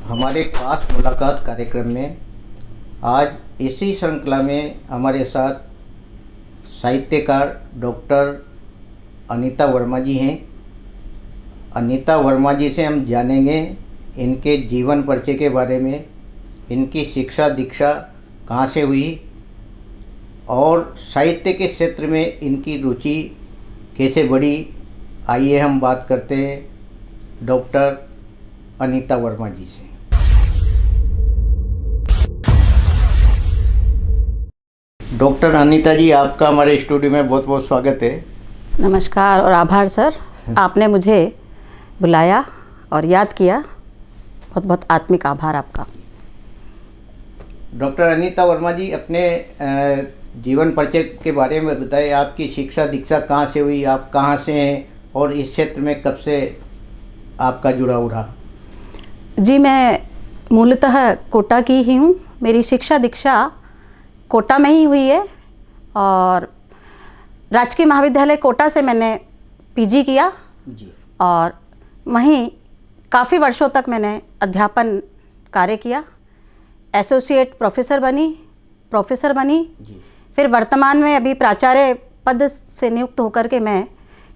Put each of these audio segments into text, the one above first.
हमारे खास मुलाकात कार्यक्रम में आज इसी श्रृंखला में हमारे साथ साहित्यकार डॉक्टर अनीता वर्मा जी हैं। अनीता वर्मा जी से हम जानेंगे इनके जीवन परिचय के बारे में, इनकी शिक्षा दीक्षा कहाँ से हुई और साहित्य के क्षेत्र में इनकी रुचि कैसे बढ़ी। आइए हम बात करते हैं डॉक्टर अनीता वर्मा जी से। डॉक्टर अनीता जी, आपका हमारे स्टूडियो में बहुत बहुत स्वागत है। नमस्कार और आभार सर, आपने मुझे बुलाया और याद किया, बहुत बहुत आत्मिक आभार आपका। डॉक्टर अनीता वर्मा जी, अपने जीवन परिचय के बारे में बताइए। आपकी शिक्षा दीक्षा कहाँ से हुई, आप कहाँ से हैं और इस क्षेत्र में कब से आपका जुड़ाव रहा? जी, मैं मूलतः कोटा की ही हूँ। मेरी शिक्षा दीक्षा कोटा में ही हुई है और राजकीय महाविद्यालय कोटा से मैंने पीजी किया जी। और वहीं काफ़ी वर्षों तक मैंने अध्यापन कार्य किया। एसोसिएट प्रोफेसर बनी जी। फिर वर्तमान में अभी प्राचार्य पद से नियुक्त होकर के मैं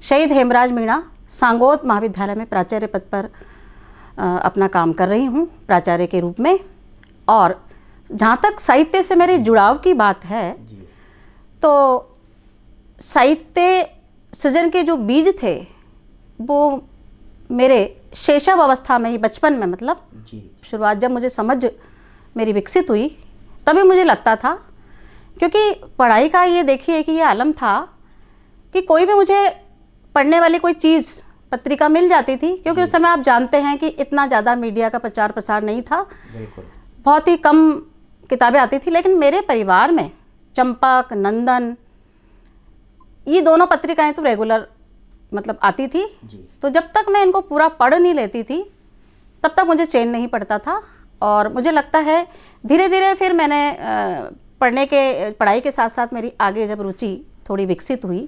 शहीद हेमराज मीणा सांगोद महाविद्यालय में प्राचार्य पद पर अपना काम कर रही हूँ, प्राचार्य के रूप में। और जहाँ तक साहित्य से मेरे जुड़ाव की बात है जी। तो साहित्य सृजन के जो बीज थे वो मेरे शैशव अवस्था में ही, बचपन में, मतलब जी। शुरुआत जब मुझे समझ मेरी विकसित हुई तभी मुझे लगता था, क्योंकि पढ़ाई का ये देखिए कि ये आलम था कि कोई भी मुझे पढ़ने वाली कोई चीज़ पत्रिका मिल जाती थी, क्योंकि उस समय आप जानते हैं कि इतना ज़्यादा मीडिया का प्रचार प्रसार नहीं था, बिल्कुल। बहुत ही कम किताबें आती थी। लेकिन मेरे परिवार में चंपक, नंदन, ये दोनों पत्रिकाएं तो रेगुलर मतलब आती थी जी। तो जब तक मैं इनको पूरा पढ़ नहीं लेती थी तब तक मुझे चैन नहीं पड़ता था। और मुझे लगता है धीरे धीरे फिर मैंने पढ़ाई के साथ साथ मेरी आगे जब रुचि थोड़ी विकसित हुई,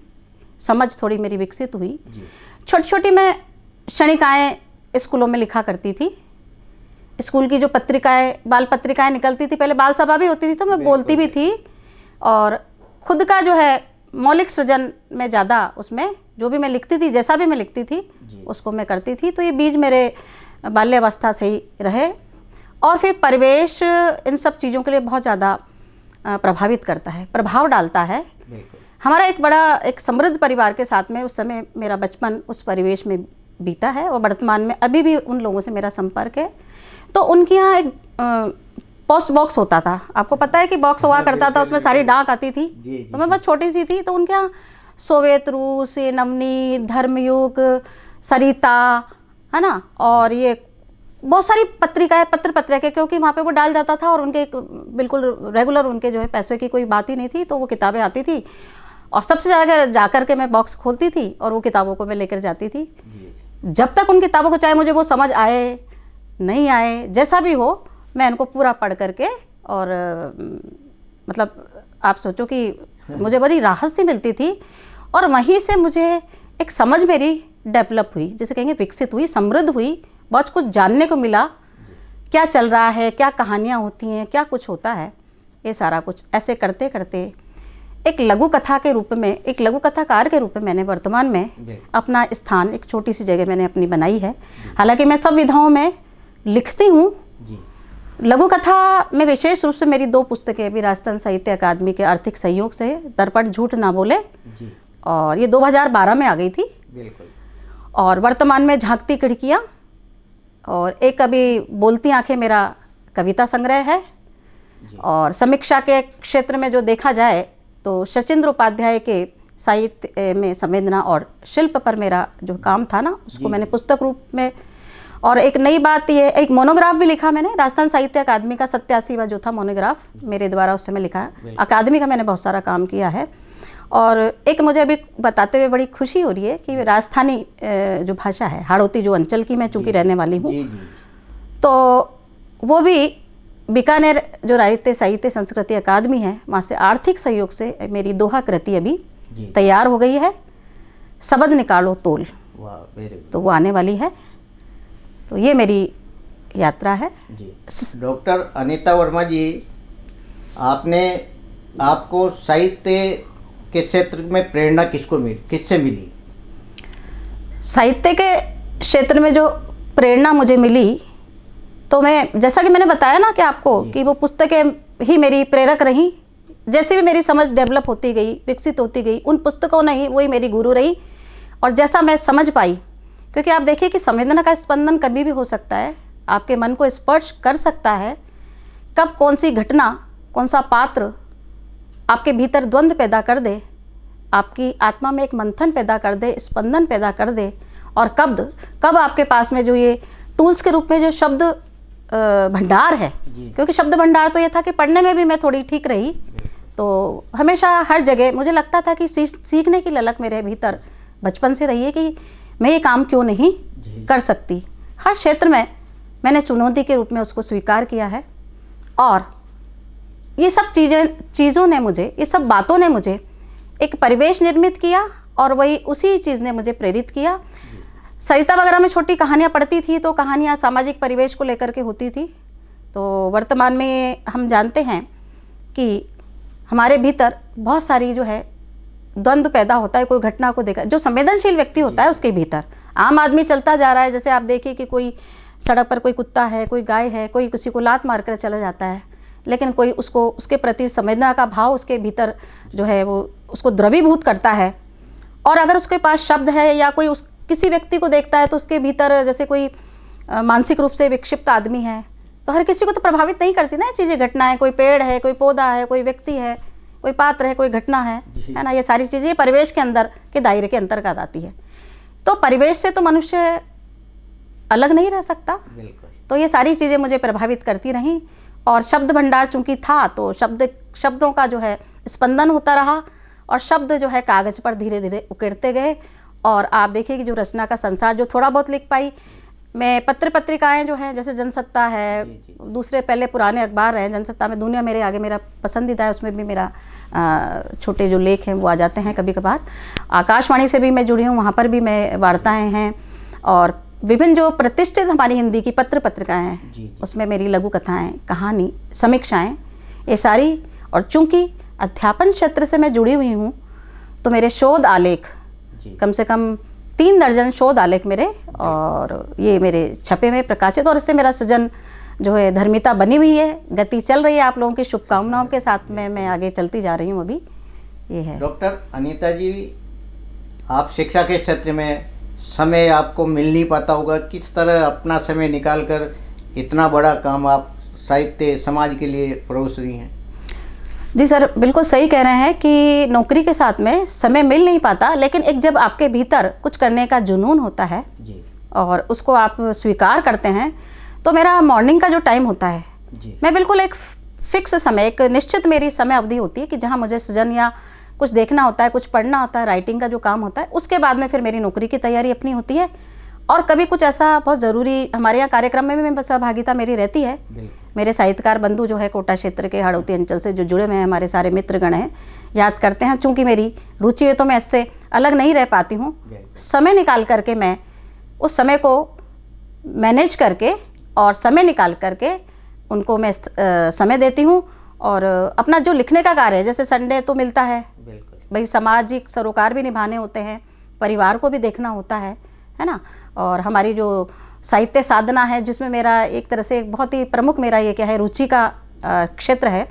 समझ थोड़ी मेरी विकसित हुई, छोटी छोटी मैं क्षणिकाएँ स्कूलों में लिखा करती थी। स्कूल की जो पत्रिकाएं, बाल पत्रिकाएं निकलती थी, पहले बाल सभा भी होती थी तो मैं बोलती भी थी। और खुद का जो है मौलिक सृजन में ज़्यादा, उसमें जो भी मैं लिखती थी, जैसा भी मैं लिखती थी उसको मैं करती थी। तो ये बीज मेरे बाल्यावस्था से ही रहे। और फिर परिवेश इन सब चीज़ों के लिए बहुत ज़्यादा प्रभावित करता है, प्रभाव डालता है। हमारा एक समृद्ध परिवार के साथ में उस समय मेरा बचपन उस परिवेश में बीता है और वर्तमान में अभी भी उन लोगों से मेरा संपर्क है। तो उनके यहाँ एक पोस्ट बॉक्स होता था, आपको पता है कि बॉक्स हुआ करता था, उसमें सारी डाक आती थी। तो मैं बहुत छोटी सी थी, तो उनके यहाँ सोवियत रूस, नवनीत, धर्मयुग, सरिता, है ना, और ये बहुत सारी पत्रिकाएं, पत्रिका, क्योंकि वहाँ पे वो डाल जाता था और उनके बिल्कुल रेगुलर उनके जो है पैसों की कोई बात ही नहीं थी, तो वो किताबें आती थी और सबसे ज़्यादा जाकर के मैं बॉक्स खोलती थी और वो किताबों को मैं लेकर जाती थी। जब तक उन किताबों को, चाहे मुझे वो समझ आए नहीं आए, जैसा भी हो, मैं इनको पूरा पढ़ करके और मतलब आप सोचो कि मुझे बड़ी राहत सी मिलती थी। और वहीं से मुझे एक समझ मेरी डेवलप हुई, जैसे कहेंगे विकसित हुई, समृद्ध हुई, बहुत कुछ जानने को मिला, क्या चल रहा है, क्या कहानियाँ होती हैं, क्या कुछ होता है, ये सारा कुछ ऐसे करते करते एक लघु कथा के रूप में, एक लघु कथाकार के रूप में मैंने वर्तमान में अपना स्थान एक छोटी सी जगह मैंने अपनी बनाई है। हालांकि मैं सब विधाओं में लिखती हूँ। लघु कथा में विशेष रूप से मेरी 2 पुस्तकें अभी राजस्थान साहित्य अकादमी के आर्थिक सहयोग से, दर्पण झूठ ना बोले, और ये 2012 में आ गई थी। बिल्कुल। और वर्तमान में झांकती खिड़कियाँ, और एक अभी बोलती आंखें मेरा कविता संग्रह है। और समीक्षा के क्षेत्र में जो देखा जाए तो शचीन्द्र उपाध्याय के साहित्य में संवेदना और शिल्प पर मेरा जो काम था ना, उसको मैंने पुस्तक रूप में, और एक नई बात ये, एक मोनोग्राफ भी लिखा मैंने, राजस्थान साहित्य अकादमी का 87वां जो था मोनोग्राफ मेरे द्वारा उस समय लिखा। अकादमी का मैंने बहुत सारा काम किया है। और एक मुझे अभी बताते हुए बड़ी खुशी हो रही है कि राजस्थानी जो भाषा है, हाड़ौती जो अंचल की मैं चूँकि रहने वाली हूँ, तो वो भी बीकानेर जो साहित्य संस्कृति अकादमी है, वहाँ से आर्थिक सहयोग से मेरी दोहा कृति अभी तैयार हो गई है, शब्द निकालो तोल, तो वो आने वाली है। तो ये मेरी यात्रा है। जी डॉक्टर अनीता वर्मा जी, आपको साहित्य के क्षेत्र में प्रेरणा किससे मिली? साहित्य के क्षेत्र में जो प्रेरणा मुझे मिली, तो मैं जैसा कि मैंने बताया ना कि आपको कि वो पुस्तकें ही मेरी प्रेरक रहीं। जैसे भी मेरी समझ डेवलप होती गई, विकसित होती गई, उन पुस्तकों ने ही वही मेरी गुरु रही। और जैसा मैं समझ पाई, क्योंकि आप देखिए कि संवेदना का स्पंदन कभी भी हो सकता है, आपके मन को स्पर्श कर सकता है। कब कौन सी घटना, कौन सा पात्र आपके भीतर द्वंद्व पैदा कर दे, आपकी आत्मा में एक मंथन पैदा कर दे, स्पंदन पैदा कर दे, और कब आपके पास में जो ये टूल्स के रूप में जो शब्द भंडार है, क्योंकि शब्द भंडार तो ये था कि पढ़ने में भी मैं थोड़ी ठीक रही, तो हमेशा हर जगह मुझे लगता था कि सीखने की ललक मेरे भीतर बचपन से रही है कि मैं ये काम क्यों नहीं कर सकती। हर क्षेत्र में मैंने चुनौती के रूप में उसको स्वीकार किया है, और ये सब चीज़ों ने मुझे, ये सब बातों ने मुझे एक परिवेश निर्मित किया, और वही उसी चीज़ ने मुझे प्रेरित किया। सरिता वगैरह में छोटी कहानियाँ पढ़ती थी, तो कहानियाँ सामाजिक परिवेश को लेकर के होती थी। तो वर्तमान में हम जानते हैं कि हमारे भीतर बहुत सारी जो है द्वंद्व पैदा होता है। कोई घटना को देखा, जो संवेदनशील व्यक्ति होता है उसके भीतर, आम आदमी चलता जा रहा है, जैसे आप देखिए कि कोई सड़क पर कोई कुत्ता है, कोई गाय है, कोई किसी को लात मार कर चला जाता है, लेकिन कोई उसके प्रति संवेदना का भाव उसके भीतर जो है वो उसको द्रवीभूत करता है। और अगर उसके पास शब्द है, या कोई किसी व्यक्ति को देखता है तो उसके भीतर, जैसे कोई मानसिक रूप से विक्षिप्त आदमी है, तो हर किसी को तो प्रभावित नहीं करती ना ये चीज़ें, घटनाएं। कोई पेड़ है, कोई पौधा है, कोई व्यक्ति है, कोई पात्र है, कोई घटना है ना, ये सारी चीज़ें परिवेश के अंदर के दायरे के अंतर्गत आती है। तो परिवेश से तो मनुष्य अलग नहीं रह सकता। तो ये सारी चीज़ें मुझे प्रभावित करती रहीं, और शब्द भंडार चूँकि था, तो शब्दों का जो है स्पंदन होता रहा, और शब्द जो है कागज़ पर धीरे धीरे उकेरते गए। और आप देखिए कि जो रचना का संसार जो थोड़ा बहुत लिख पाई, मैं पत्र पत्रिकाएं जो हैं, जैसे जनसत्ता है, दूसरे पहले पुराने अखबार हैं, जनसत्ता में दुनिया मेरे आगे मेरा पसंदीदा है, उसमें भी मेरा छोटे जो लेख हैं वो आ जाते हैं कभी कभार। आकाशवाणी से भी मैं जुड़ी हूँ, वहाँ पर भी मैं वार्ताएँ हैं, और विभिन्न जो प्रतिष्ठित हमारी हिंदी की पत्र पत्रिकाएँ हैं उसमें मेरी लघु कथाएँ, कहानी, समीक्षाएँ, ये सारी। और चूँकि अध्यापन क्षेत्र से मैं जुड़ी हुई हूँ, तो मेरे शोध आलेख कम से कम 3 दर्जन शोध आलेख मेरे, और ये मेरे छपे में प्रकाशित, और इससे मेरा सृजन जो है धर्मिता बनी हुई है, गति चल रही है। आप लोगों की शुभकामनाओं के साथ में मैं आगे चलती जा रही हूँ। अभी ये है। डॉक्टर अनीता जी, आप शिक्षा के क्षेत्र में समय आपको मिल नहीं पाता होगा, किस तरह अपना समय निकालकर इतना बड़ा काम आप साहित्य समाज के लिए परोस रही हैं? जी सर, बिल्कुल सही कह रहे हैं कि नौकरी के साथ में समय मिल नहीं पाता, लेकिन एक जब आपके भीतर कुछ करने का जुनून होता है जी, और उसको आप स्वीकार करते हैं, तो मेरा मॉर्निंग का जो टाइम होता है जी, मैं बिल्कुल एक फिक्स समय, एक निश्चित मेरी समय अवधि होती है कि जहाँ मुझे सृजन या कुछ देखना होता है, कुछ पढ़ना होता है, राइटिंग का जो काम होता है, उसके बाद में फिर मेरी नौकरी की तैयारी अपनी होती है। और कभी कुछ ऐसा बहुत ज़रूरी हमारे यहाँ कार्यक्रम में भी सहभागिता मेरी रहती है। मेरे साहित्यकार बंधु जो है कोटा क्षेत्र के हाड़ौती अंचल से जो जुड़े हुए हैं, हमारे सारे मित्रगण हैं, याद करते हैं। चूँकि मेरी रुचि है तो मैं इससे अलग नहीं रह पाती हूँ। समय निकाल करके मैं उस समय को मैनेज करके और समय निकाल करके उनको मैं समय देती हूँ। और अपना जो लिखने का कार्य है, जैसे संडे तो मिलता है, भाई सामाजिक सरोकार भी निभाने होते हैं, परिवार को भी देखना होता है ना। और हमारी जो साहित्य साधना है, जिसमें मेरा एक तरह से बहुत ही प्रमुख मेरा ये क्या है रुचि का क्षेत्र है,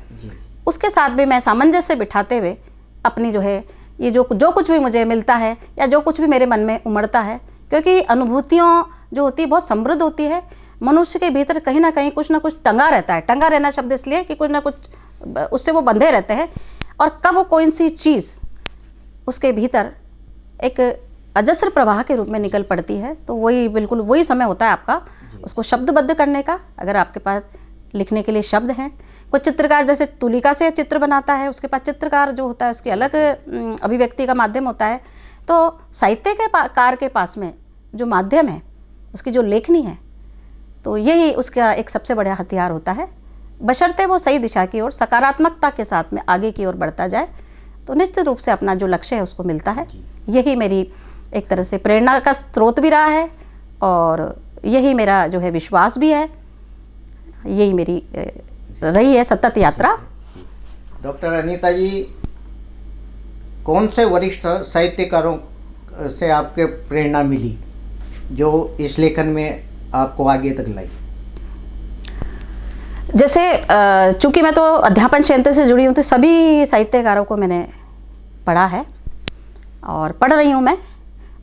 उसके साथ भी मैं सामंजस्य बिठाते हुए अपनी जो है ये जो कुछ भी मुझे मिलता है या जो कुछ भी मेरे मन में उमड़ता है, क्योंकि अनुभूतियों जो होती है बहुत समृद्ध होती है। मनुष्य के भीतर कहीं ना कहीं कुछ ना कुछ टंगा रहता है। टंगा रहना शब्द इसलिए कि कुछ ना कुछ उससे वो बंधे रहते हैं, और कब वो कोई सी चीज़ उसके भीतर एक अजस्र प्रवाह के रूप में निकल पड़ती है, तो वही बिल्कुल वही समय होता है आपका उसको शब्दबद्ध करने का। अगर आपके पास लिखने के लिए शब्द हैं, कोई चित्रकार जैसे तुलिका से चित्र बनाता है, उसके पास चित्रकार जो होता है उसकी अलग अभिव्यक्ति का माध्यम होता है। तो साहित्य के कार के पास में जो माध्यम है, उसकी जो लेखनी है, तो यही उसका एक सबसे बड़ा हथियार होता है। बशर्ते वो सही दिशा की ओर सकारात्मकता के साथ में आगे की ओर बढ़ता जाए, तो निश्चित रूप से अपना जो लक्ष्य है उसको मिलता है। यही मेरी एक तरह से प्रेरणा का स्रोत भी रहा है, और यही मेरा जो है विश्वास भी है यही मेरी रही है सतत यात्रा। डॉक्टर अनीता जी, कौन से वरिष्ठ साहित्यकारों से आपके प्रेरणा मिली जो इस लेखन में आपको आगे तक लाई? जैसे चूँकि मैं तो अध्यापन क्षेत्र से जुड़ी हूँ तो सभी साहित्यकारों को मैंने पढ़ा है और पढ़ रही हूँ मैं।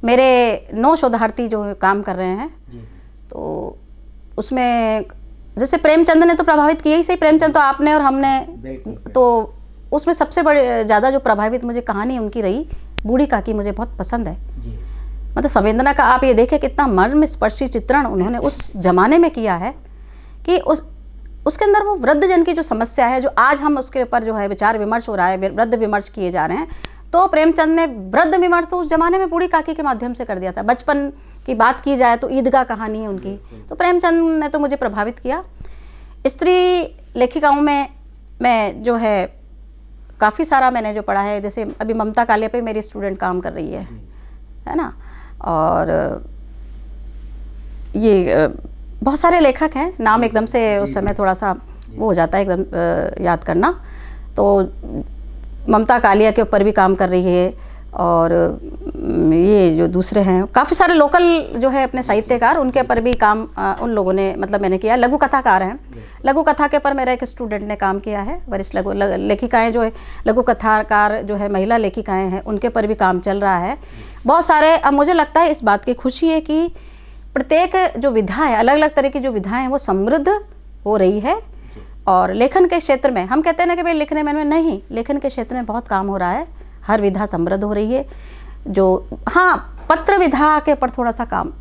मेरे 9 शोधार्थी जो काम कर रहे हैं तो उसमें जैसे प्रेमचंद ने तो प्रभावित किया ही सही, प्रेमचंद तो आपने और हमने, तो उसमें सबसे बड़े ज़्यादा जो प्रभावित मुझे कहानी उनकी रही बूढ़ी काकी, मुझे बहुत पसंद है। मतलब संवेदना का आप ये देखें कितना मर्म स्पर्शी चित्रण उन्होंने उस जमाने में किया है कि उसके अंदर वो वृद्ध जन की जो समस्या है, जो आज हम उसके ऊपर जो है विचार विमर्श हो रहा है, वृद्ध विमर्श किए जा रहे हैं, तो प्रेमचंद ने वृद्ध विमर्श तो उस जमाने में बूढ़ी काकी के माध्यम से कर दिया था। बचपन की बात की जाए तो ईदगाह कहानी है उनकी, तो प्रेमचंद ने तो मुझे प्रभावित किया। स्त्री लेखिकाओं में मैं जो है काफ़ी सारा मैंने जो पढ़ा है, जैसे अभी ममता कालिया पे मेरी स्टूडेंट काम कर रही है ना, और ये बहुत सारे लेखक हैं, नाम एकदम से उस समय थोड़ा सा वो हो जाता है एकदम याद करना। तो ममता कालिया के ऊपर भी काम कर रही है, और ये जो दूसरे हैं काफ़ी सारे लोकल जो है अपने साहित्यकार, उनके ऊपर भी काम उन लोगों ने मतलब मैंने किया। लघु कथाकार हैं, लघु कथा के ऊपर मेरा एक स्टूडेंट ने काम किया है। वरिष्ठ लेखिकाएँ जो है, लघु कथाकार जो है महिला लेखिकाएँ हैं, उनके ऊपर भी काम चल रहा है बहुत सारे। अब मुझे लगता है इस बात की खुशी है कि प्रत्येक जो विधा है, अलग अलग तरह की जो विधाएँ हैं वो समृद्ध हो रही है। और लेखन के क्षेत्र में हम कहते हैं ना कि भाई लिखने में नहीं, लेखन के क्षेत्र में बहुत काम हो रहा है, हर विधा समृद्ध हो रही है। जो हाँ पत्र विधा के ऊपर थोड़ा सा काम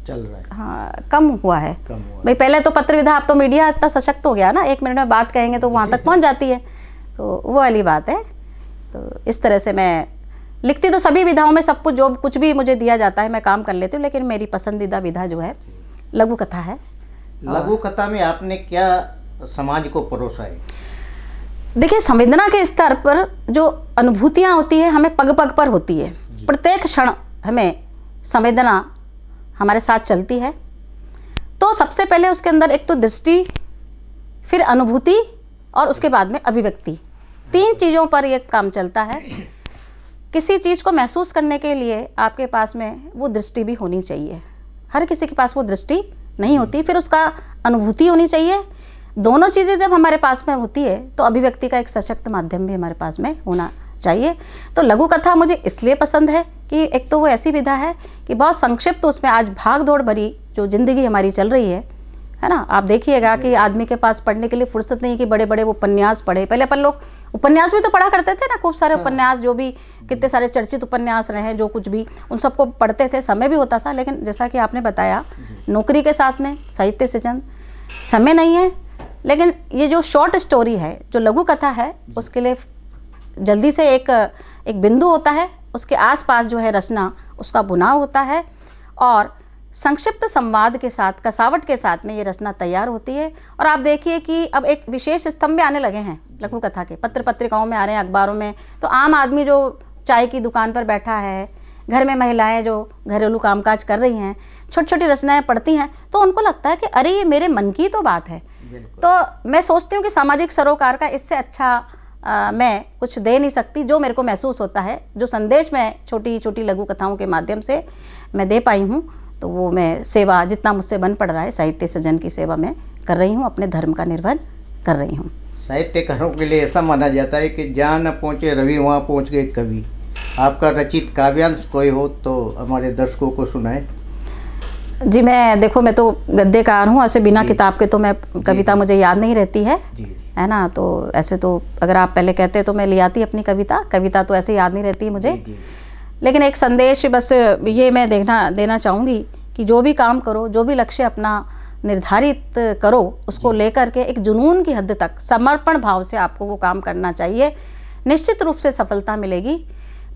चल रहा है, हाँ कम हुआ है भाई। पहले तो पत्र विधा, अब तो मीडिया इतना सशक्त हो गया ना, 1 मिनट में बात कहेंगे तो वहाँ तक पहुँच जाती है, तो वो वाली बात है। तो इस तरह से मैं लिखती तो सभी विधाओं में सब कुछ, जो कुछ भी मुझे दिया जाता है मैं काम कर लेती हूँ, लेकिन मेरी पसंदीदा विधा जो है लघु कथा है। लघु कथा में आपने क्या समाज को परोसा है? देखिए, संवेदना के स्तर पर जो अनुभूतियाँ होती है हमें पग पग पर होती है, प्रत्येक क्षण हमें संवेदना हमारे साथ चलती है। तो सबसे पहले उसके अंदर एक तो दृष्टि, फिर अनुभूति और उसके बाद में अभिव्यक्ति, 3 चीज़ों पर ये काम चलता है। किसी चीज़ को महसूस करने के लिए आपके पास में वो दृष्टि भी होनी चाहिए, हर किसी के पास वो दृष्टि नहीं होती। फिर उसका अनुभूति होनी चाहिए। दोनों चीज़ें जब हमारे पास में होती है तो अभिव्यक्ति का एक सशक्त माध्यम भी हमारे पास में होना चाहिए। तो लघु कथा मुझे इसलिए पसंद है कि एक तो वो ऐसी विधा है कि बहुत संक्षिप्त उसमें, आज भाग दौड़ भरी जो ज़िंदगी हमारी चल रही है ना, आप देखिएगा कि आदमी के पास पढ़ने के लिए फुर्सत नहीं कि बड़े बड़े वो उपन्यास पढ़े। पहले अपन लोग उपन्यास भी तो पढ़ा करते थे ना, खूब सारे उपन्यास, जो भी कितने सारे चर्चित उपन्यास रहे, जो कुछ भी उन सबको पढ़ते थे, समय भी होता था। लेकिन जैसा कि आपने बताया, नौकरी के साथ में साहित्य सृजन, समय नहीं है। लेकिन ये जो शॉर्ट स्टोरी है, जो लघु कथा है, उसके लिए जल्दी से एक बिंदु होता है, उसके आसपास जो है रचना, उसका बुनाव होता है, और संक्षिप्त संवाद के साथ, कसावट के साथ में ये रचना तैयार होती है। और आप देखिए कि अब एक विशेष स्तंभ आने लगे हैं लघु कथा के, पत्र पत्रिकाओं में आ रहे हैं, अखबारों में। तो आम आदमी जो चाय की दुकान पर बैठा है, घर में महिलाएं जो घरेलू कामकाज कर रही हैं, छोटी छोटी रचनाएं पढ़ती हैं, तो उनको लगता है कि अरे ये मेरे मन की तो बात है। तो मैं सोचती हूँ कि सामाजिक सरोकार का इससे अच्छा मैं कुछ दे नहीं सकती। जो मेरे को महसूस होता है, जो संदेश मैं छोटी छोटी लघु कथाओं के माध्यम से मैं दे पाई हूँ, तो वो मैं सेवा, जितना मुझसे बन पड़ रहा है, साहित्य सृजन की सेवा मैं कर रही हूँ, अपने धर्म का निर्वहन कर रही हूँ। साहित्यकारों के लिए ऐसा माना जाता है कि जहाँ न पहुँचे रवि वहाँ पहुँच गए कवि। आपका रचित काव्यांश कोई हो तो हमारे दर्शकों को सुनाए। जी, मैं देखो, मैं तो गद्यकार हूँ, ऐसे बिना किताब के तो मैं कविता मुझे याद नहीं रहती है ना। तो ऐसे तो अगर आप पहले कहते तो मैं ले आती अपनी कविता तो ऐसे याद नहीं रहती मुझे। लेकिन एक संदेश बस ये मैं देना चाहूँगी कि जो भी काम करो, जो भी लक्ष्य अपना निर्धारित करो, उसको लेकर के एक जुनून की हद तक समर्पण भाव से आपको वो काम करना चाहिए। निश्चित रूप से सफलता मिलेगी।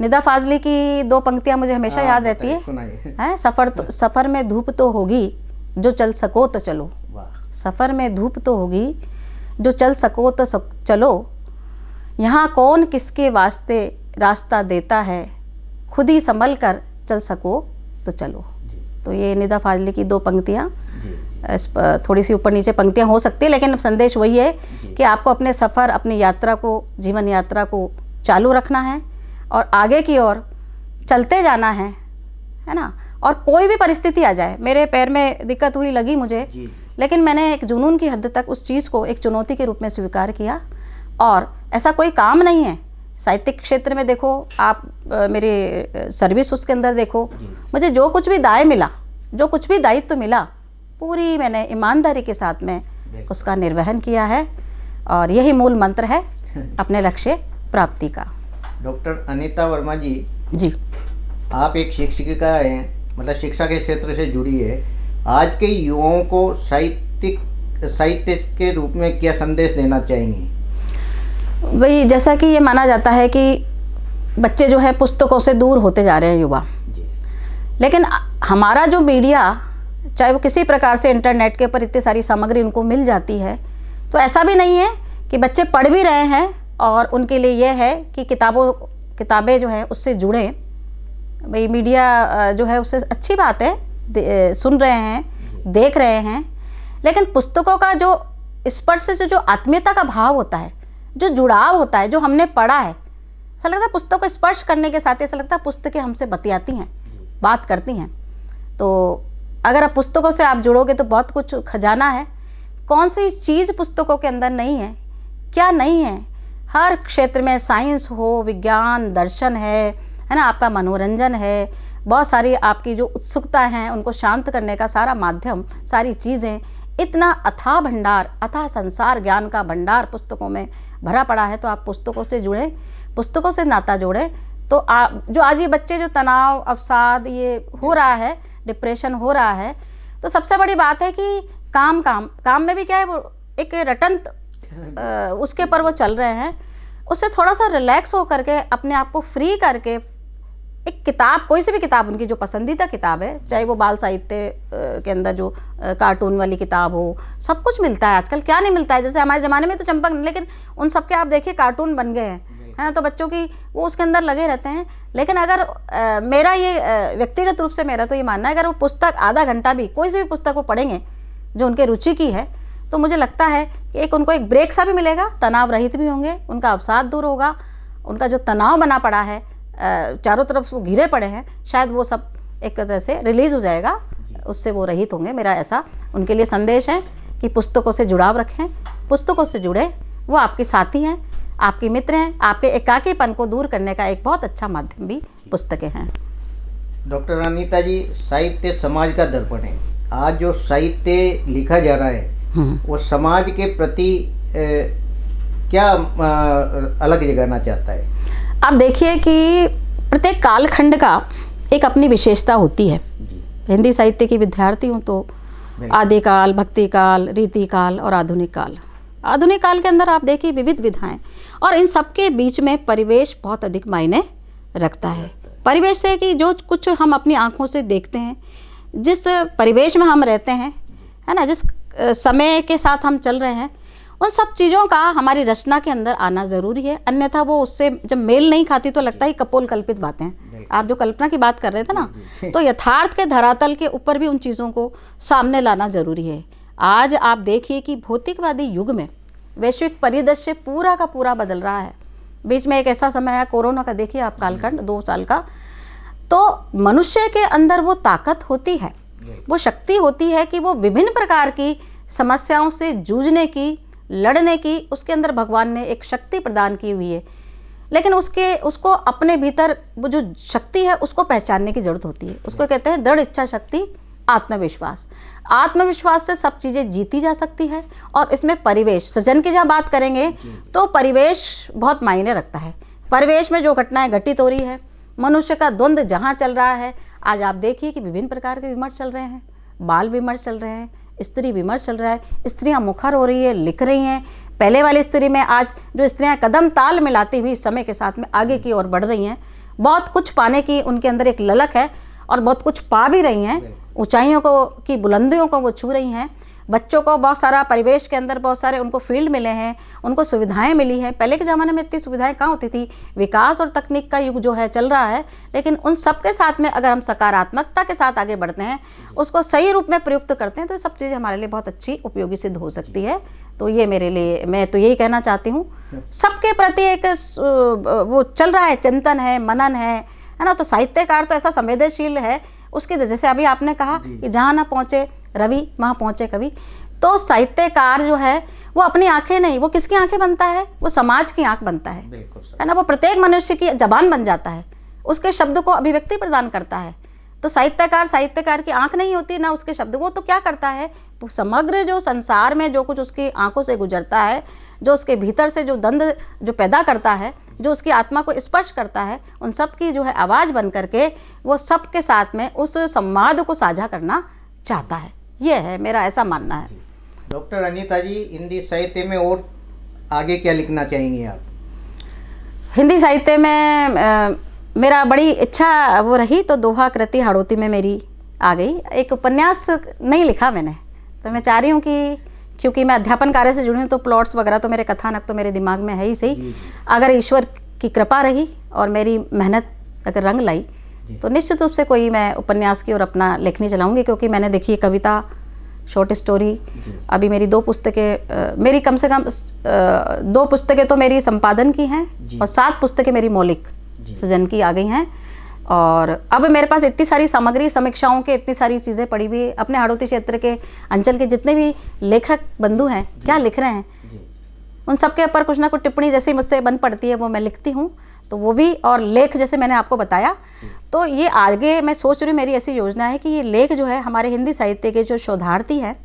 निदा फाजली की 2 पंक्तियाँ मुझे हमेशा याद रहती है। सफ़र में धूप तो होगी, जो चल सको तो चलो। सफ़र में धूप तो होगी, जो चल सको तो चलो। यहाँ कौन किसके वास्ते रास्ता देता है, खुद ही संभल कर चल सको तो चलो। तो ये निदा फाजली की 2 पंक्तियाँ थोड़ी सी ऊपर नीचे पंक्तियाँ हो सकती है, लेकिन संदेश वही है कि आपको अपने सफ़र, अपनी यात्रा को, जीवन यात्रा को चालू रखना है और आगे की ओर चलते जाना है ना। और कोई भी परिस्थिति आ जाए, मेरे पैर में दिक्कत हुई लगी मुझे, लेकिन मैंने एक जुनून की हद तक उस चीज़ को एक चुनौती के रूप में स्वीकार किया। और ऐसा कोई काम नहीं है, साहित्यिक क्षेत्र में देखो आप, मेरी सर्विस उसके अंदर देखो, मुझे जो कुछ भी दाय मिला, जो कुछ भी दायित्व मिला, पूरी मैंने ईमानदारी के साथ में उसका निर्वहन किया है। और यही मूल मंत्र है अपने लक्ष्य प्राप्ति का। डॉक्टर अनीता वर्मा जी, आप एक शिक्षिका हैं, मतलब शिक्षा के क्षेत्र से जुड़ी है। आज के युवाओं को साहित्य के रूप में क्या संदेश देना चाहेंगी? भाई, जैसा कि ये माना जाता है कि बच्चे जो है पुस्तकों से दूर होते जा रहे हैं, युवा, लेकिन हमारा जो मीडिया, चाहे वो किसी प्रकार से इंटरनेट के ऊपर इतनी सारी सामग्री उनको मिल जाती है, तो ऐसा भी नहीं है कि बच्चे पढ़ भी रहे हैं और उनके लिए ये है कि किताबें जो है उससे जुड़ें। भाई, मीडिया जो है उससे अच्छी बात है, सुन रहे हैं, देख रहे हैं, लेकिन पुस्तकों का जो स्पर्श से जो आत्मीयता का भाव होता है, जो जुड़ाव होता है, जो हमने पढ़ा है, ऐसा लगता है पुस्तक को स्पर्श करने के साथ ऐसा लगता है पुस्तकें हमसे बतियाती हैं, बात करती हैं। तो अगर आप पुस्तकों से आप जुड़ोगे तो बहुत कुछ खजाना है। कौन सी चीज़ पुस्तकों के अंदर नहीं है, क्या नहीं है? हर क्षेत्र में, साइंस हो, विज्ञान, दर्शन है ना, आपका मनोरंजन है, बहुत सारी आपकी जो उत्सुकता हैं उनको शांत करने का सारा माध्यम, सारी चीज़ें, इतना अथाह भंडार, अथाह संसार ज्ञान का भंडार पुस्तकों में भरा पड़ा है। तो आप पुस्तकों से जुड़ें, पुस्तकों से नाता जोड़ें। तो आप जो आज ये बच्चे जो तनाव, अवसाद ये हो रहा है, डिप्रेशन हो रहा है, तो सबसे बड़ी बात है कि काम में भी क्या है, वो एक रटंत उसके पर वो चल रहे हैं। उससे थोड़ा सा रिलैक्स हो करके, अपने आप को फ्री करके, एक किताब, कोई सी भी किताब, उनकी जो पसंदीदा किताब है, चाहे वो बाल साहित्य के अंदर जो कार्टून वाली किताब हो, सब कुछ मिलता है आजकल। क्या नहीं मिलता है? जैसे हमारे ज़माने में तो चंपक, लेकिन उन सब के आप देखिए कार्टून बन गए हैं, है ना, तो बच्चों की वो उसके अंदर लगे रहते हैं। लेकिन अगर मेरा ये व्यक्तिगत रूप से मेरा तो ये मानना है, अगर वो पुस्तक आधा घंटा भी, कोई सी भी पुस्तक वो पढ़ेंगे जो उनके रुचि की है, तो मुझे लगता है कि एक उनको एक ब्रेक सा भी मिलेगा, तनाव रहित भी होंगे, उनका अवसाद दूर होगा, उनका जो तनाव बना पड़ा है, चारों तरफ वो घिरे पड़े हैं, शायद वो सब एक तरह से रिलीज़ हो जाएगा, उससे वो रहित होंगे। मेरा ऐसा उनके लिए संदेश है कि पुस्तकों से जुड़ाव रखें, पुस्तकों से जुड़े, वो आपके साथी हैं, आपके मित्र हैं। आपके एकाकीपन को दूर करने का एक बहुत अच्छा माध्यम भी पुस्तकें हैं। डॉक्टर अनीता जी, साहित्य समाज का दर्पण है। आज जो साहित्य लिखा जा रहा है वो समाज के प्रति क्या अलग जगाना चाहता है? आप देखिए कि प्रत्येक कालखंड का एक अपनी विशेषता होती है। हिंदी साहित्य की विद्यार्थी हूँ तो आदिकाल, भक्ति काल, रीति काल और आधुनिक काल। आधुनिक काल के अंदर आप देखिए विविध विधाएं, और इन सब के बीच में परिवेश बहुत अधिक मायने रखता है। परिवेश से कि जो कुछ हम अपनी आँखों से देखते हैं, जिस परिवेश में हम रहते हैं, है ना, जिस समय के साथ हम चल रहे हैं, उन सब चीज़ों का हमारी रचना के अंदर आना ज़रूरी है। अन्यथा वो उससे जब मेल नहीं खाती तो लगता है कपोल कल्पित बातें। आप जो कल्पना की बात कर रहे थे ना, तो यथार्थ के धरातल के ऊपर भी उन चीज़ों को सामने लाना ज़रूरी है। आज आप देखिए कि भौतिकवादी युग में वैश्विक परिदृश्य पूरा का पूरा बदल रहा है। बीच में एक ऐसा समय है कोरोना का, देखिए आप कालखंड 2 साल का, तो मनुष्य के अंदर वो ताकत होती है, वो शक्ति होती है कि वो विभिन्न प्रकार की समस्याओं से जूझने की, लड़ने की, उसके अंदर भगवान ने एक शक्ति प्रदान की हुई है। लेकिन उसको अपने भीतर वो जो शक्ति है उसको पहचानने की ज़रूरत होती है। उसको कहते हैं दृढ़ इच्छा शक्ति, आत्मविश्वास। आत्मविश्वास से सब चीज़ें जीती जा सकती है। और इसमें परिवेश, सृजन की जहाँ बात करेंगे तो परिवेश बहुत मायने रखता है। परिवेश में जो घटनाएं घटित हो रही है, मनुष्य का द्वंद्व जहाँ चल रहा है, आज आप देखिए कि विभिन्न प्रकार के विमर्श चल रहे हैं, बाल विमर्श चल रहे हैं, स्त्री विमर्श चल रहा है, स्त्रियां मुखर हो रही है, लिख रही हैं। पहले वाली स्त्री में आज जो स्त्रियां कदम ताल मिलाती हुई समय के साथ में आगे की ओर बढ़ रही हैं, बहुत कुछ पाने की उनके अंदर एक ललक है और बहुत कुछ पा भी रही हैं, ऊंचाइयों को की बुलंदियों को वो छू रही हैं। बच्चों को बहुत सारा परिवेश के अंदर बहुत सारे उनको फील्ड मिले हैं, उनको सुविधाएं मिली हैं। पहले के ज़माने में इतनी सुविधाएं कहाँ होती थी। विकास और तकनीक का युग जो है चल रहा है, लेकिन उन सब के साथ में अगर हम सकारात्मकता के साथ आगे बढ़ते हैं, उसको सही रूप में प्रयुक्त करते हैं, तो ये सब चीज़ें हमारे लिए बहुत अच्छी उपयोगी सिद्ध हो सकती है। तो ये मेरे लिए, मैं तो यही कहना चाहती हूँ, सबके प्रति एक वो चल रहा है, चिंतन है, मनन है ना। तो साहित्यकार तो ऐसा संवेदनशील है, उसकी जैसे अभी आपने कहा कि जहाँ ना पहुँचे रवि वहाँ पहुँचे कवि। तो साहित्यकार जो है वो अपनी आंखें नहीं, वो किसकी आंखें बनता है, वो समाज की आंख बनता है ना। वो प्रत्येक मनुष्य की जबान बन जाता है, उसके शब्द को अभिव्यक्ति प्रदान करता है। तो साहित्यकार की आंख नहीं होती ना उसके शब्द, वो तो क्या करता है, तो समग्र जो संसार में जो कुछ उसकी आंखों से गुजरता है, जो उसके भीतर से जो दंड जो पैदा करता है, जो उसकी आत्मा को स्पर्श करता है, उन सब की जो है आवाज़ बन करके वो सबके साथ में उस संवाद को साझा करना चाहता है। ये है मेरा ऐसा मानना है। डॉक्टर अनीता जी, हिंदी साहित्य में और आगे क्या लिखना चाहेंगी आप? हिंदी साहित्य में मेरा बड़ी इच्छा वो रही, तो दोहा कृति हाड़ौती में मेरी आ गई। एक उपन्यास नहीं लिखा मैंने, तो मैं चाह रही हूँ कि क्योंकि मैं अध्यापन कार्य से जुड़ी हूँ, तो प्लॉट्स वगैरह तो मेरे कथानक तो मेरे दिमाग में है ही सही। अगर ईश्वर की कृपा रही और मेरी मेहनत अगर रंग लाई, तो निश्चित रूप से कोई मैं उपन्यास की ओर अपना लेखनी चलाऊँगी। क्योंकि मैंने देखी कविता, शॉर्ट स्टोरी, अभी मेरी 2 पुस्तकें, मेरी कम से कम 2 पुस्तकें तो मेरी संपादन की हैं और 7 पुस्तकें मेरी मौलिक सृजन की आ गई हैं। और अब मेरे पास इतनी सारी सामग्री, समीक्षाओं के इतनी सारी चीज़ें पड़ी हुई। अपने हाड़ौती क्षेत्र के अंचल के जितने भी लेखक बंधु हैं क्या लिख रहे हैं, उन सब के ऊपर कुछ ना कुछ टिप्पणी जैसी मुझसे बन पड़ती है वो मैं लिखती हूँ। तो वो भी, और लेख जैसे मैंने आपको बताया, तो ये आगे मैं सोच रही हूँ, मेरी ऐसी योजना है कि ये लेख जो है हमारे हिंदी साहित्य के जो शोधार्थी हैं,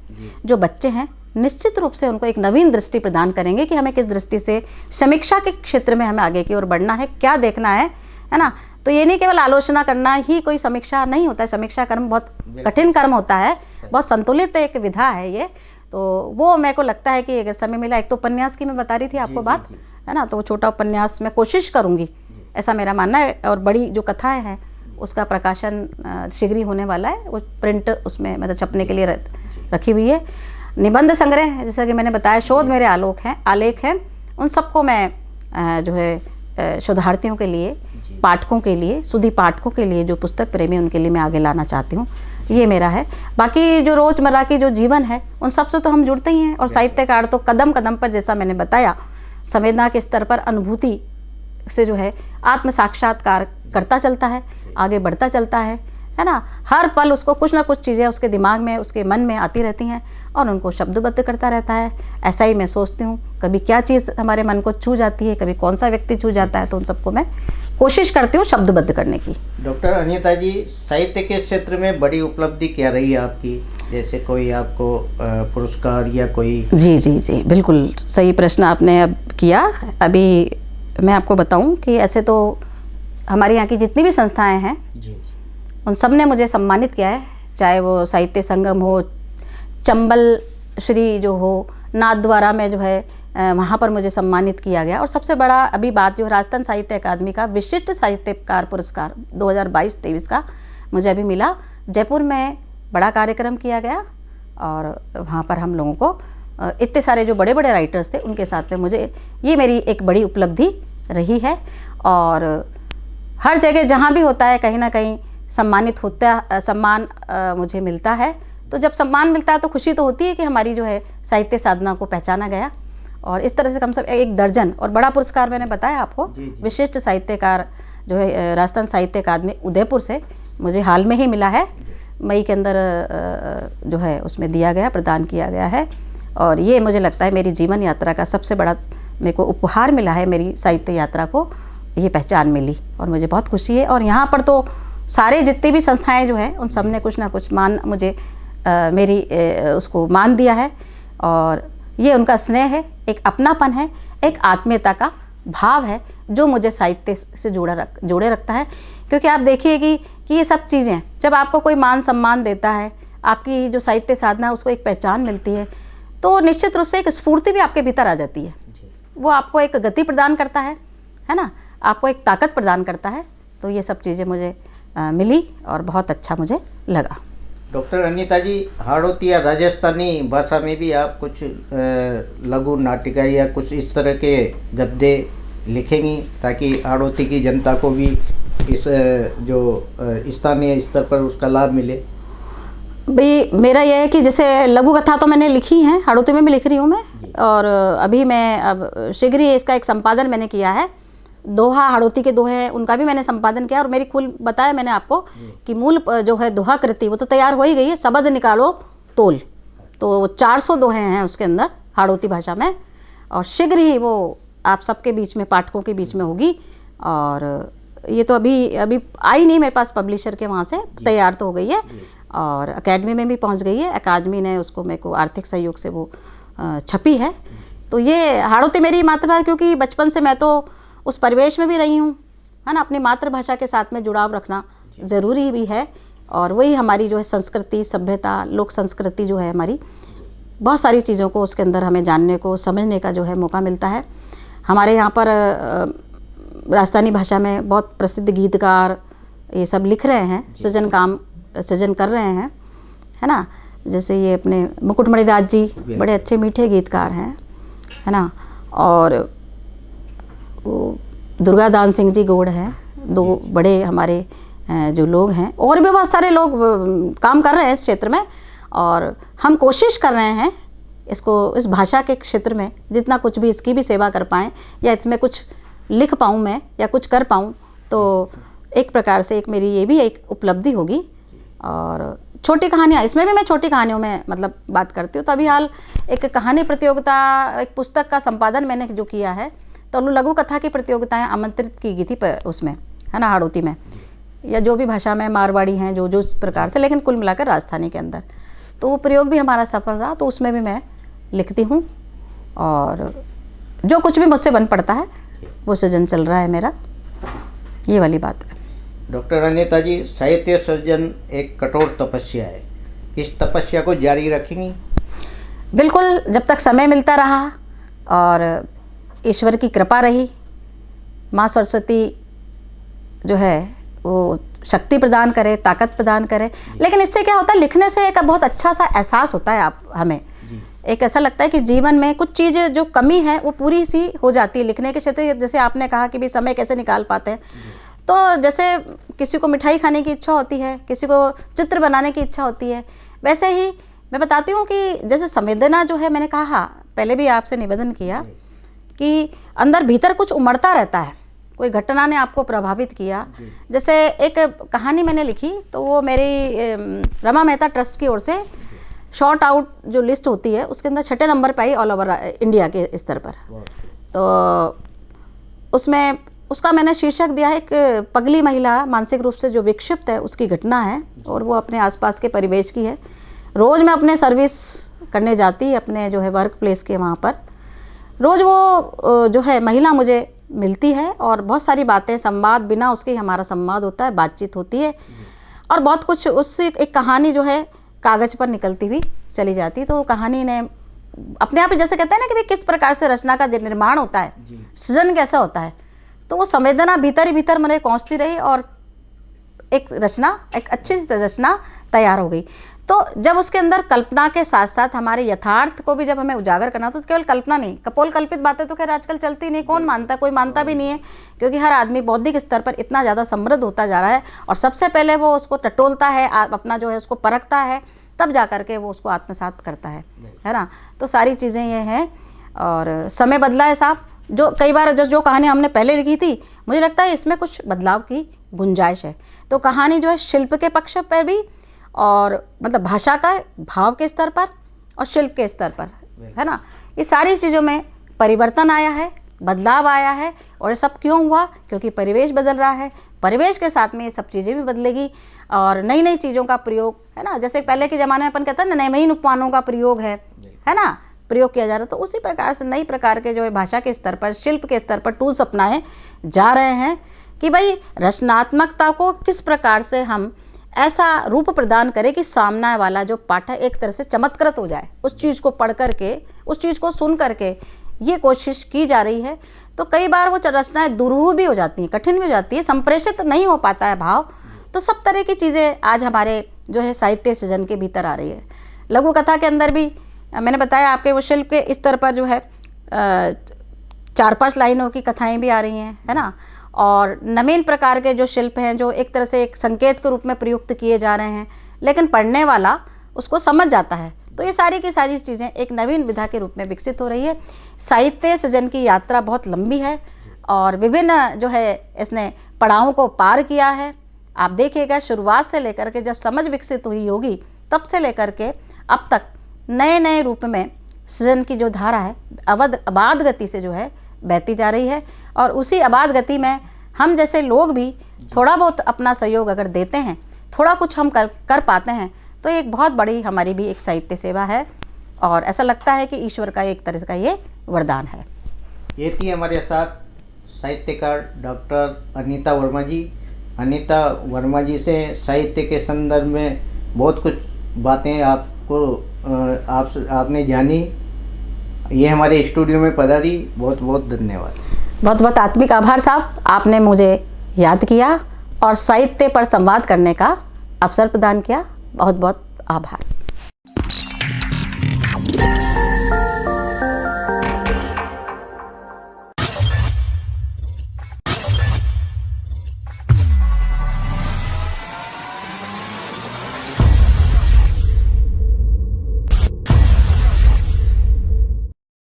जो बच्चे हैं, निश्चित रूप से उनको एक नवीन दृष्टि प्रदान करेंगे कि हमें किस दृष्टि से समीक्षा के क्षेत्र में हमें आगे की ओर बढ़ना है, क्या देखना है ना। तो ये नहीं केवल आलोचना करना ही कोई समीक्षा नहीं होता है, समीक्षा कर्म बहुत कठिन कर्म होता है, बहुत संतुलित एक विधा है ये। तो वो मेरे को लगता है कि अगर समय मिला, एक तो उपन्यास की मैं बता रही थी आपको बात, है ना, तो वो छोटा उपन्यास मैं कोशिश करूँगी, ऐसा मेरा मानना है। और बड़ी जो कथाएँ हैं उसका प्रकाशन शीघ्र ही होने वाला है, वो प्रिंट उसमें मतलब छपने के लिए रखी हुई है। निबंध संग्रह जैसा कि मैंने बताया, शोध मेरे आलेख हैं, उन सबको मैं जो है शोधार्थियों के लिए, पाठकों के लिए, सुधी पाठकों के लिए, जो पुस्तक प्रेमी उनके लिए मैं आगे लाना चाहती हूँ। ये मेरा है। बाकी जो रोज़मर्रा की जो जीवन है उन सब से तो हम जुड़ते ही हैं। और साहित्यकार तो कदम कदम पर, जैसा मैंने बताया, संवेदना के स्तर पर अनुभूति से जो है आत्म साक्षात्कार करता चलता है, आगे बढ़ता चलता है ना। हर पल उसको कुछ ना कुछ चीज़ें उसके दिमाग में, उसके मन में आती रहती हैं और उनको शब्दबद्ध करता रहता है। ऐसा ही मैं सोचती हूँ, कभी क्या चीज़ हमारे मन को छू जाती है, कभी कौन सा व्यक्ति छू जाता है, तो उन सबको मैं कोशिश करती हूँ शब्दबद्ध करने की। डॉक्टर अनीता जी, साहित्य के क्षेत्र में बड़ी उपलब्धि क्या रही है आपकी? जैसे कोई आपको पुरस्कार या कोई? जी, बिल्कुल सही प्रश्न आपने अब किया। अभी मैं आपको बताऊं कि ऐसे तो हमारे यहाँ की जितनी भी संस्थाएं हैं उन सब ने मुझे सम्मानित किया है, चाहे वो साहित्य संगम हो, चंबल श्री जो हो, नाथद्वारा में जो है वहाँ पर मुझे सम्मानित किया गया। और सबसे बड़ा अभी बात जो राजस्थान साहित्य अकादमी का विशिष्ट साहित्यकार पुरस्कार 2022-23 का मुझे अभी मिला। जयपुर में बड़ा कार्यक्रम किया गया और वहाँ पर हम लोगों को इतने सारे जो बड़े बड़े राइटर्स थे उनके साथ में मुझे, ये मेरी एक बड़ी उपलब्धि रही है। और हर जगह जहाँ भी होता है कहीं ना कहीं सम्मान मुझे मिलता है। तो जब सम्मान मिलता है तो खुशी तो होती है कि हमारी जो है साहित्य साधना को पहचाना गया। और इस तरह से कम से कम 1 दर्जन, और बड़ा पुरस्कार मैंने बताया आपको, विशिष्ट साहित्यकार जो है राजस्थान साहित्य अकादमी उदयपुर से मुझे हाल में ही मिला है, मई के अंदर जो है उसमें दिया गया, प्रदान किया गया है। और ये मुझे लगता है मेरी जीवन यात्रा का सबसे बड़ा मेरे को उपहार मिला है, मेरी साहित्य यात्रा को ये पहचान मिली और मुझे बहुत खुशी है। और यहाँ पर तो सारे जितनी भी संस्थाएं जो हैं उन सब ने कुछ ना कुछ मुझे मेरी उसको मान दिया है। और ये उनका स्नेह है, एक अपनापन है, एक आत्मीयता का भाव है जो मुझे साहित्य से जोड़े रखता है। क्योंकि आप देखिए कि ये सब चीज़ें जब आपको कोई मान सम्मान देता है, आपकी जो साहित्य साधना है उसको एक पहचान मिलती है, तो निश्चित रूप से एक स्फूर्ति भी आपके भीतर आ जाती है। वो आपको एक गति प्रदान करता है ना, आपको एक ताकत प्रदान करता है। तो ये सब चीज़ें मुझे मिली और बहुत अच्छा मुझे लगा। डॉक्टर अनीता जी, हाड़ौती या राजस्थानी भाषा में भी आप कुछ लघु नाटिका या कुछ इस तरह के गद्य लिखेंगी ताकि हाड़ौती की जनता को भी इस जो स्थानीय स्तर पर उसका लाभ मिले? भाई मेरा यह है कि जैसे लघु कथा तो मैंने लिखी है, हाड़ौती में भी लिख रही हूँ मैं, और अभी मैं अब शीघ्र ही इसका एक संपादन मैंने किया है। दोहा, हाड़ौती के दोहे हैं, उनका भी मैंने संपादन किया, और मेरी कुल बताया मैंने आपको कि मूल जो है दोहा कृति वो तो तैयार हो ही गई है, शब्द निकालो तोल, तो 400 दोहे हैं उसके अंदर हाड़ौती भाषा में, और शीघ्र ही वो आप सबके बीच में, पाठकों के बीच में होगी। और ये तो अभी आई नहीं मेरे पास पब्लिशर के वहाँ से, तैयार तो हो गई है और अकेडमी में भी पहुँच गई है, अकादमी ने उसको मेरे को आर्थिक सहयोग से वो छपी है। तो ये हाड़ौती मेरी मातृभाषा, क्योंकि बचपन से मैं तो उस परिवेश में भी रही हूँ, है ना, अपनी मातृभाषा के साथ में जुड़ाव रखना ज़रूरी भी है, और वही हमारी जो है संस्कृति, सभ्यता, लोक संस्कृति जो है हमारी, बहुत सारी चीज़ों को उसके अंदर हमें जानने को, समझने का जो है मौका मिलता है। हमारे यहाँ पर राजस्थानी भाषा में बहुत प्रसिद्ध गीतकार ये सब लिख रहे हैं, सृजन कर रहे हैं, है ना, जैसे ये अपने मुकुटमणि दास जी बड़े अच्छे मीठे गीतकार हैं, है ना, और दुर्गादान सिंह जी गौड़ हैं, 2 बड़े हमारे जो लोग हैं, और भी बहुत सारे लोग काम कर रहे हैं इस क्षेत्र में, और हम कोशिश कर रहे हैं इस भाषा के क्षेत्र में जितना कुछ भी इसकी भी सेवा कर पाएँ, या इसमें कुछ लिख पाऊँ मैं, या कुछ कर पाऊँ, तो एक प्रकार से एक मेरी ये भी एक उपलब्धि होगी। और छोटी कहानियाँ, इसमें भी मैं छोटी कहानियों में मतलब बात करती हूँ। तो अभी हाल एक कहानी प्रतियोगिता, एक पुस्तक का संपादन मैंने जो किया है, तो लघु कथा की प्रतियोगिताएं आमंत्रित की गई थी उसमें, है ना, हाड़ौती में, या जो भी भाषा में मारवाड़ी हैं जो इस प्रकार से, लेकिन कुल मिलाकर राजस्थानी के अंदर, तो वो प्रयोग भी हमारा सफल रहा। तो उसमें भी मैं लिखती हूँ, और जो कुछ भी मुझसे बन पड़ता है वो सृजन चल रहा है मेरा, ये वाली बात है। डॉक्टर अनीता जी, साहित्य सृजन एक कठोर तपस्या है, इस तपस्या को जारी रखेंगी? बिल्कुल, जब तक समय मिलता रहा और ईश्वर की कृपा रही, माँ सरस्वती जो है वो शक्ति प्रदान करे, ताकत प्रदान करे। लेकिन इससे क्या होता है, लिखने से एक बहुत अच्छा सा एहसास होता है हमें, एक ऐसा लगता है कि जीवन में कुछ चीज़ें जो कमी है वो पूरी सी हो जाती है लिखने के क्षेत्र। जैसे आपने कहा कि भी समय कैसे निकाल पाते हैं, तो जैसे किसी को मिठाई खाने की इच्छा होती है, किसी को चित्र बनाने की इच्छा होती है, वैसे ही मैं बताती हूँ कि जैसे संवेदना जो है, मैंने कहा पहले भी आपसे निवेदन किया कि अंदर भीतर कुछ उमड़ता रहता है, कोई घटना ने आपको प्रभावित किया। जैसे एक कहानी मैंने लिखी, तो वो मेरी रमा मेहता ट्रस्ट की ओर से शॉर्ट आउट जो लिस्ट होती है उसके अंदर 6 नंबर पे आई ऑल ओवर इंडिया के स्तर पर। तो उसमें उसका मैंने शीर्षक दिया है, एक पगली महिला मानसिक रूप से जो विक्षिप्त है उसकी घटना है, और वो अपने आसपास के परिवेश की है। रोज़ मैं अपने सर्विस करने जाती, अपने जो है वर्क प्लेस के वहाँ पर रोज़ वो जो है महिला मुझे मिलती है, और बहुत सारी बातें, संवाद बिना उसके हमारा संवाद होता है, बातचीत होती है, और बहुत कुछ उससे एक कहानी जो है कागज़ पर निकलती हुई चली जाती। तो कहानी ने अपने आप ही, जैसे कहते हैं ना कि भाई किस प्रकार से रचना का निर्माण होता है, सृजन कैसा होता है, तो वो संवेदना भीतर ही भीतर मुझे पहुँचती रही, और एक रचना, एक अच्छी सी रचना तैयार हो गई। तो जब उसके अंदर कल्पना के साथ साथ हमारे यथार्थ को भी जब हमें उजागर करना, तो केवल कल्पना नहीं, कपोल कल्पित बातें तो खैर आजकल चलती नहीं, कौन मानता, कोई मानता भी नहीं है, क्योंकि हर आदमी बौद्धिक स्तर पर इतना ज़्यादा समृद्ध होता जा रहा है, और सबसे पहले वो उसको टटोलता है, अपना जो है उसको परखता है, तब जा करके वो उसको आत्मसात करता है ना। तो सारी चीज़ें ये हैं, और समय बदला है साहब। जो कई बार जो कहानी हमने पहले लिखी थी, मुझे लगता है इसमें कुछ बदलाव की गुंजाइश है। तो कहानी जो है शिल्प के पक्ष पर भी, और मतलब भाषा का भाव के स्तर पर और शिल्प के स्तर पर, है ना, ये सारी चीज़ों में परिवर्तन आया है, बदलाव आया है। और ये सब क्यों हुआ? क्योंकि परिवेश बदल रहा है, परिवेश के साथ में ये सब चीज़ें भी बदलेगी, और नई नई चीज़ों का प्रयोग, है ना, जैसे पहले के ज़माने में अपन कहते हैं ना, नवीन उपमानों का प्रयोग है ना, प्रयोग किया जा रहा है। तो उसी प्रकार से नई प्रकार के जो है भाषा के स्तर पर, शिल्प के स्तर पर टूल्स अपनाए जा रहे हैं कि भाई रचनात्मकता को किस प्रकार से हम ऐसा रूप प्रदान करें कि सामने वाला जो पाठक एक तरह से चमत्कृत हो जाए उस चीज़ को पढ़ करके, उस चीज़ को सुन करके, ये कोशिश की जा रही है। तो कई बार वो रचनाएं दुरूह भी हो जाती हैं, कठिन भी हो जाती है, संप्रेषित नहीं हो पाता है भाव, तो सब तरह की चीज़ें आज हमारे जो है साहित्य सृजन के भीतर आ रही है। लघु कथा के अंदर भी मैंने बताया आपके वो शिल्प के स्तर पर जो है 4-5 लाइनों की कथाएं भी आ रही हैं, है ना। और नवीन प्रकार के जो शिल्प हैं जो एक तरह से एक संकेत के रूप में प्रयुक्त किए जा रहे हैं, लेकिन पढ़ने वाला उसको समझ जाता है। तो ये सारी की सारी चीज़ें एक नवीन विधा के रूप में विकसित हो रही है। साहित्य सृजन की यात्रा बहुत लंबी है और विभिन्न जो है इसने पड़ावों को पार किया है। आप देखिएगा शुरुआत से लेकर के जब समझ विकसित हुई होगी तब से लेकर के अब तक नए नए रूप में सृजन की जो धारा है अबाध गति से जो है बहती जा रही है। और उसी अबाध गति में हम जैसे लोग भी थोड़ा बहुत अपना सहयोग अगर देते हैं, थोड़ा कुछ हम कर पाते हैं, तो एक बहुत बड़ी हमारी भी एक साहित्य सेवा है। और ऐसा लगता है कि ईश्वर का एक तरह का ये वरदान है। ये थी हमारे साथ साहित्यकार डॉक्टर अनीता वर्मा जी। अनीता वर्मा जी से साहित्य के संदर्भ में बहुत कुछ बातें आपने जानी। ये हमारे स्टूडियो में पधारी, बहुत बहुत धन्यवाद। बहुत बहुत आत्मिक आभार साहब, आपने मुझे याद किया और साहित्य पर संवाद करने का अवसर प्रदान किया। बहुत बहुत आभार।